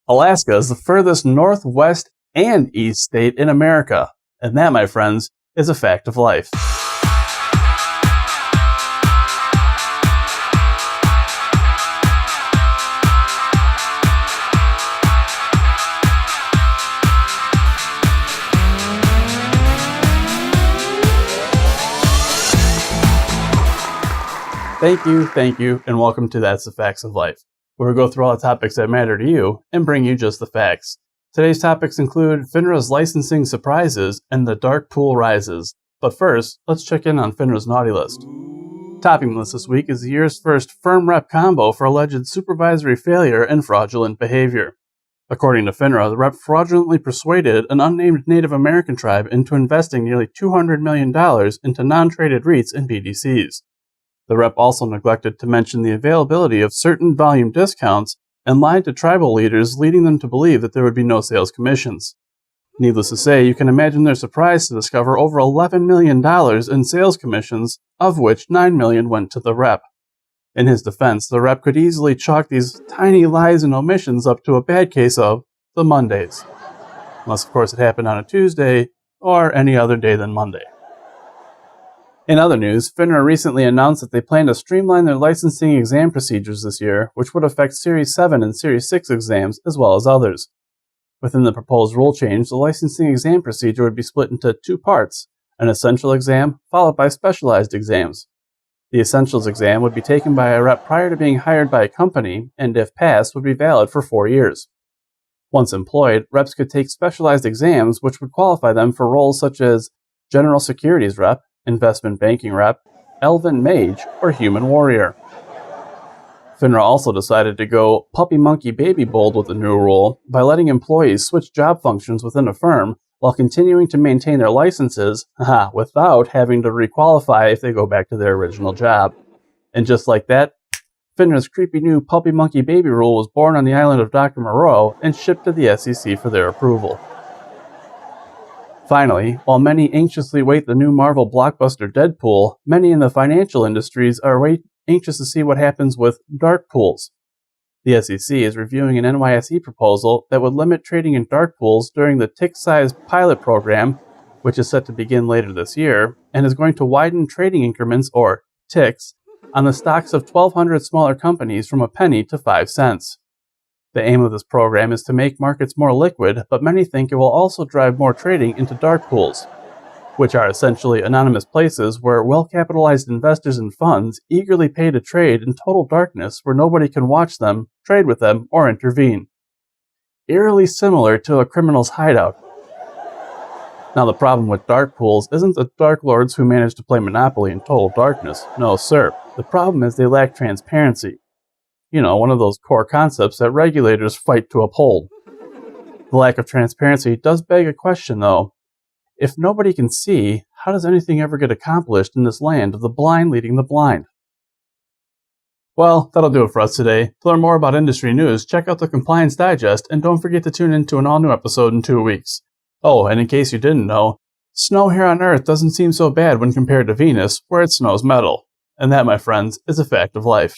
Alaska is the furthest northwest and east state in America, and that, my friends, is a fact of life. Thank you, and welcome to That's the Facts of Life, where we go through all the topics that matter to you and bring you just the facts. Today's topics include FINRA's licensing surprises and the dark pool rises. But first, let's check in on FINRA's naughty list. Topping the list this week is the year's first firm rep combo for alleged supervisory failure and fraudulent behavior. According to FINRA, the rep fraudulently persuaded an unnamed Native American tribe into investing nearly $200 million into non-traded REITs and BDCs. The rep also neglected to mention the availability of certain volume discounts and lied to tribal leaders, leading them to believe that there would be no sales commissions. Needless to say, you can imagine their surprise to discover over $11 million in sales commissions, of which $9 million went to the rep. In his defense, the rep could easily chalk these tiny lies and omissions up to a bad case of the Mondays. Unless, of course, it happened on a Tuesday or any other day than Monday. In other news, FINRA recently announced that they plan to streamline their licensing exam procedures this year, which would affect Series 7 and Series 6 exams as well as others. Within the proposed rule change, the licensing exam procedure would be split into two parts, an essential exam followed by specialized exams. The essentials exam would be taken by a rep prior to being hired by a company, and if passed, would be valid for 4 years. Once employed, reps could take specialized exams which would qualify them for roles such as General Securities Rep, Investment Banking Rep, Elven Mage, or Human Warrior. FINRA also decided to go puppy monkey baby bold with the new rule by letting employees switch job functions within a firm while continuing to maintain their licenses without having to requalify if they go back to their original job. And just like that, FINRA's creepy new puppy monkey baby rule was born on the island of Dr. Moreau and shipped to the SEC for their approval. Finally, while many anxiously wait the new Marvel blockbuster Deadpool, many in the financial industries are anxious to see what happens with dark pools. The SEC is reviewing an NYSE proposal that would limit trading in dark pools during the tick-size pilot program, which is set to begin later this year, and is going to widen trading increments, or ticks, on the stocks of 1,200 smaller companies from a penny to 5 cents. The aim of this program is to make markets more liquid, but many think it will also drive more trading into dark pools, which are essentially anonymous places where well-capitalized investors and funds eagerly pay to trade in total darkness where nobody can watch them, trade with them, or intervene. Eerily similar to a criminal's hideout. Now, the problem with dark pools isn't the dark lords who manage to play Monopoly in total darkness. No, sir. The problem is they lack transparency. You know, one of those core concepts that regulators fight to uphold. The lack of transparency does beg a question, though. If nobody can see, how does anything ever get accomplished in this land of the blind leading the blind? Well, that'll do it for us today. To learn more about industry news, check out the Compliance Digest, and don't forget to tune in to an all-new episode in 2 weeks. Oh, and in case you didn't know, snow here on Earth doesn't seem so bad when compared to Venus, where it snows metal. And that, my friends, is a fact of life.